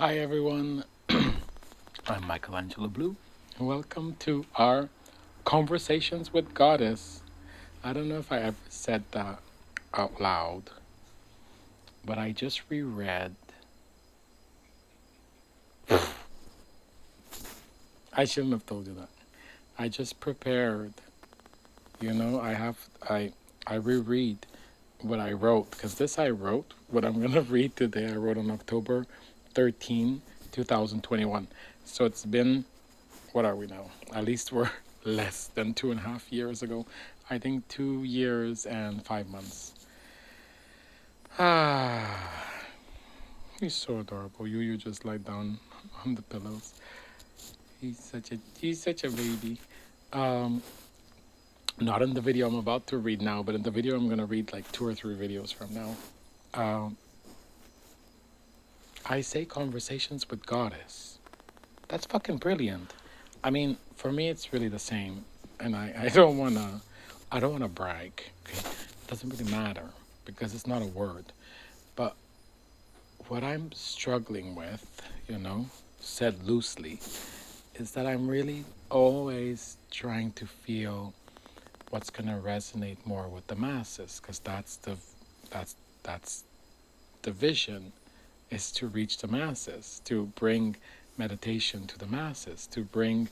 Hi everyone, I'm Michelangelo Blue. Welcome to our Conversations with Goddess. I don't know if I ever said that out loud, but I just reread. I shouldn't have told you that. I just prepared. I reread what I wrote because this I wrote. What I'm gonna read today, I wrote on October 13, 2021. So it's been, what are we now? At least we're less than 2.5 years ago. I think 2 years and 5 months. Ah, he's so adorable. You just lie down on the pillows. He's such a baby. Um, Not in the video I'm about to read now, but in the video I'm gonna read like 2 or 3 videos from now. Um, I say conversations with Goddess. That's fucking brilliant. I mean, for me it's really the same, and I don't wanna brag. Okay, it doesn't really matter because it's not a word. But what I'm struggling with, said loosely, is that I'm really always trying to feel what's gonna resonate more with the masses, because that's that's the vision, is to reach the masses, to bring meditation to the masses, to bring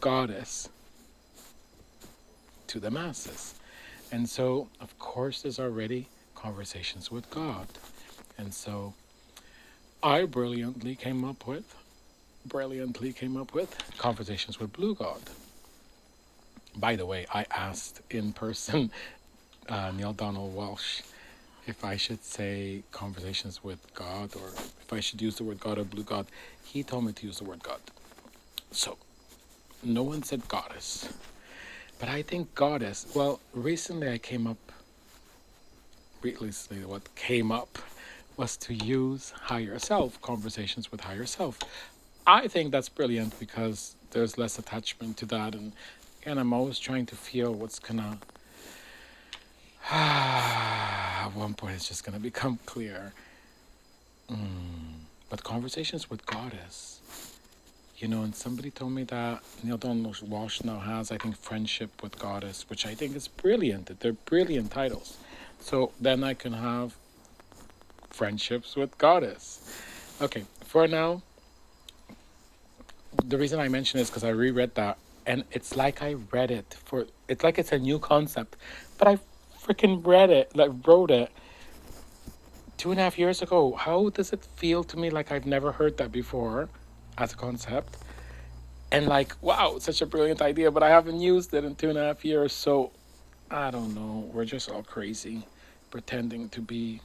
Goddess to the masses. And so, of course, there's already conversations with God. And so I brilliantly came up with conversations with Blue God. By the way, I asked in person Neil Donald Walsh if I should say conversations with God or if I should use the word God or Blue God. He told me to use the word God. So, no one said goddess. But I think goddess, well, recently what came up was to use higher self, conversations with higher self. I think that's brilliant because there's less attachment to that, and I'm always trying to feel what's gonna at one point it's just gonna become clear. But conversations with Goddess, and somebody told me that Neil Donald Walsh now has, I think, friendship with Goddess, which I think is brilliant. They're brilliant titles. So then I can have friendships with Goddess. Okay, for now, the reason I mention it is because I reread that, and it's like I read it it's like it's a new concept, but I freaking read it, like wrote it 2.5 years ago. How does it feel to me like I've never heard that before as a concept? And like, wow, it's such a brilliant idea, but I haven't used it in 2.5 years, so I don't know. We're just all crazy, pretending to be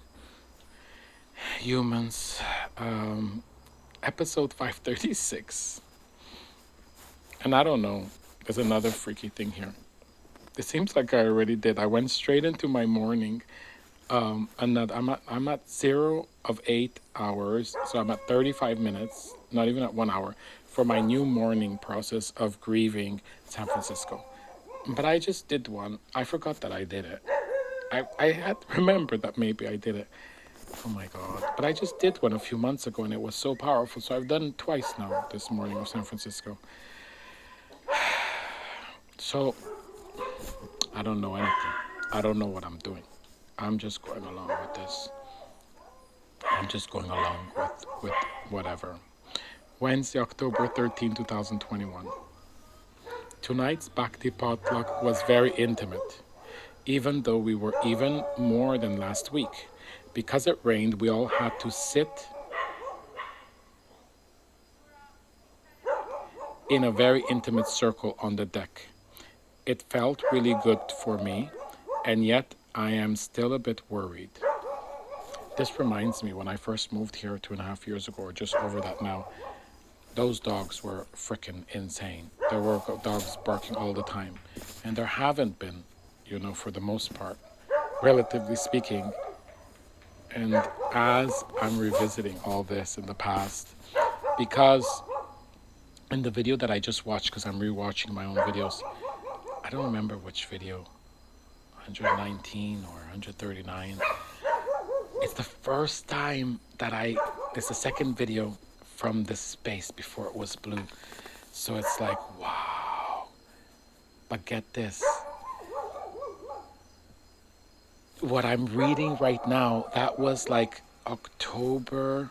humans. Episode 536. And I don't know. There's another freaky thing here. It seems like I already did. I went straight into my morning. And that I'm at 0 of 8 hours, so I'm at 35 minutes, not even at 1 hour, for my new morning process of grieving San Francisco. But I just did one. I forgot that I did it. I had remembered that maybe I did it. Oh my god. But I just did one a few months ago and it was so powerful. So I've done it twice now this morning of San Francisco. So I don't know anything. I don't know what I'm doing. I'm just going along with this. I'm just going along with whatever. Wednesday, October 13, 2021. Tonight's Bhakti potluck was very intimate, even though we were even more than last week. Because it rained, we all had to sit in a very intimate circle on the deck. It felt really good for me, and yet I am still a bit worried. This reminds me when I first moved here 2.5 years ago, or just over that now, those dogs were freaking insane. There were dogs barking all the time. And there haven't been, for the most part, relatively speaking. And as I'm revisiting all this in the past, because in the video that I just watched, because I'm rewatching my own videos, I don't remember which video, 119 or 139. It's the first time that it's the second video from this space before it was blue. So it's like, wow. But get this. What I'm reading right now, that was like October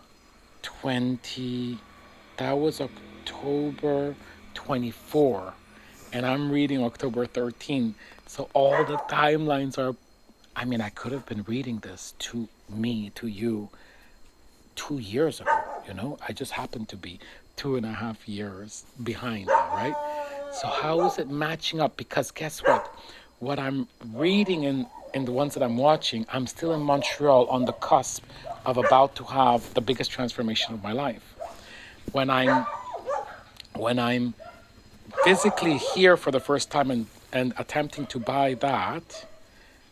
20, that was October 24. And I'm reading October 13. So all the timelines are, I mean, I could have been reading this to me, to you, 2 years ago, you know? I just happened to be 2.5 years behind, right? So how is it matching up? Because guess what? What I'm reading in the ones that I'm watching, I'm still in Montreal on the cusp of about to have the biggest transformation of my life. When I'm physically here for the first time and attempting to buy that,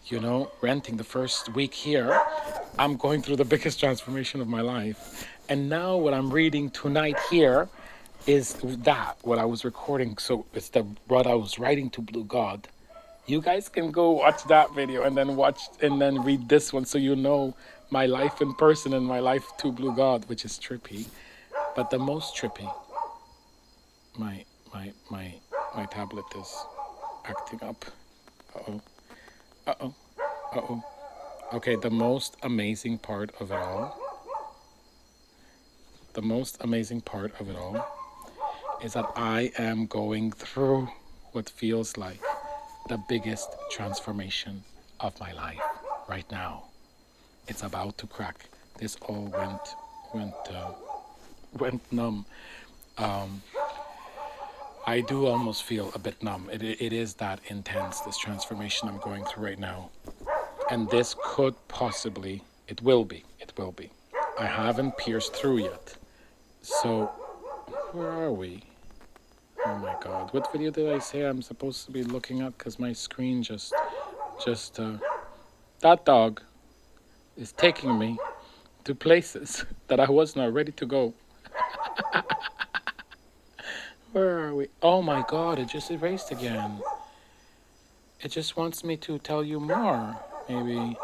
you know, renting the first week here, I'm going through the biggest transformation of my life. And now what I'm reading tonight here is that, what I was recording. So it's what I was writing to Blue God. You guys can go watch that video and then read this one so you know my life in person and my life to Blue God, which is trippy. But the most trippy, my my my my tablet is acting up. Uh-oh. Uh-oh. Uh-oh. Okay, the most amazing part of it all, is that I am going through what feels like the biggest transformation of my life right now. It's about to crack. This all went numb. I do almost feel a bit numb. It is that intense, this transformation I'm going through right now. And this could possibly, it will be. I haven't pierced through yet. So, where are we? Oh my God, what video did I say I'm supposed to be looking at? Because my screen that dog is taking me to places that I was not ready to go. Where are we? Oh my God, it just erased again. It just wants me to tell you more, maybe.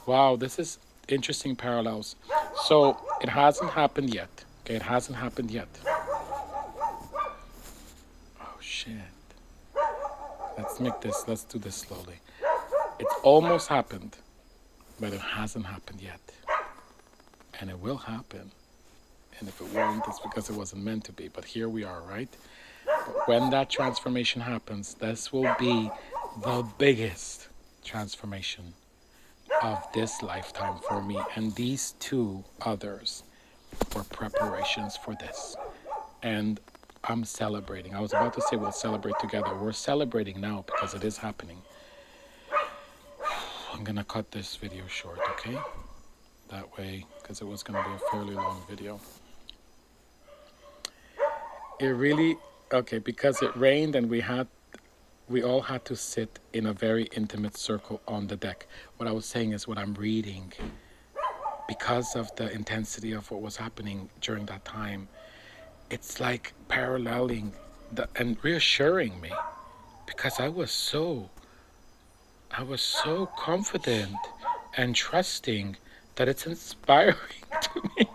Wow, this is interesting parallels. So it hasn't happened yet. Okay, it hasn't happened yet. Oh shit. Let's do this slowly. It's almost happened, but it hasn't happened yet. And it will happen. And if it won't, it's because it wasn't meant to be. But here we are, right? But when that transformation happens, this will be the biggest transformation of this lifetime for me. And these two others were preparations for this. And I'm celebrating. I was about to say we'll celebrate together. We're celebrating now because it is happening. I'm going to cut this video short, okay? That way, because it was going to be a fairly long video. It really, okay, because it rained and we all had to sit in a very intimate circle on the deck. What I was saying is what I'm reading, because of the intensity of what was happening during that time, it's like paralleling and reassuring me, because I was so confident and trusting that it's inspiring to me.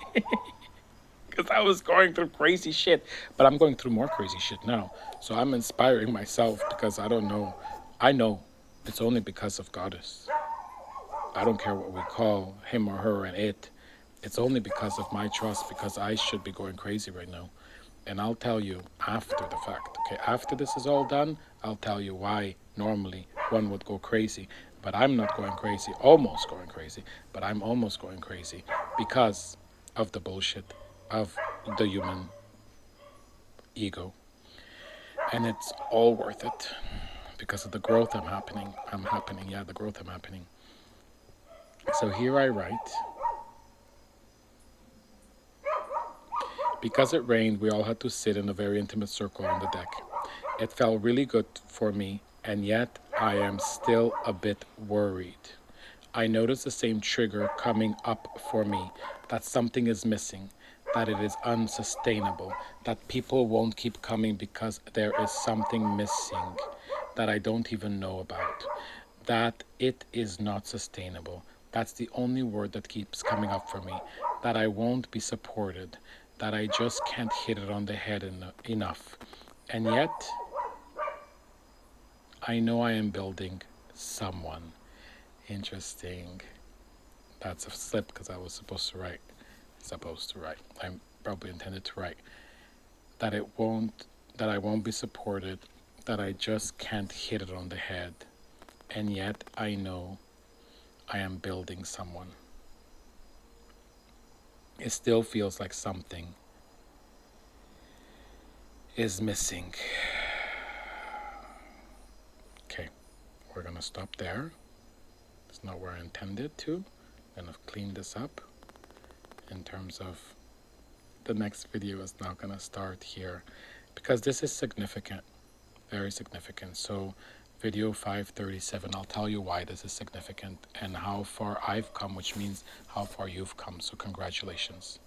Because I was going through crazy shit, but I'm going through more crazy shit now. So I'm inspiring myself because I don't know. I know it's only because of Goddess. I don't care what we call him or her and it. It's only because of my trust, because I should be going crazy right now. And I'll tell you after the fact, okay? After this is all done, I'll tell you why normally one would go crazy. But I'm not going crazy, almost going crazy. But I'm almost going crazy because of the bullshit of the human ego. And it's all worth it because of the growth the growth I'm happening. So here I write, because it rained, we all had to sit in a very intimate circle on the deck. It felt really good for me, and yet I am still a bit worried. I notice the same trigger coming up for me, that something is missing, that it is unsustainable, that people won't keep coming because there is something missing that I don't even know about, that it is not sustainable. That's the only word that keeps coming up for me, that I won't be supported, that I just can't hit it on the head enough. And yet, I know I am building someone. Interesting. That's a slip because I was supposed to write. I probably intended to write that I won't be supported, that I just can't hit it on the head. And yet I know I am building someone. It still feels like something is missing. Okay, we're gonna stop there. It's not where I intended to. I'm gonna clean this up in terms of the next video is now gonna start here because this is significant, very significant. So video 537, I'll tell you why this is significant and how far I've come, which means how far you've come. So congratulations.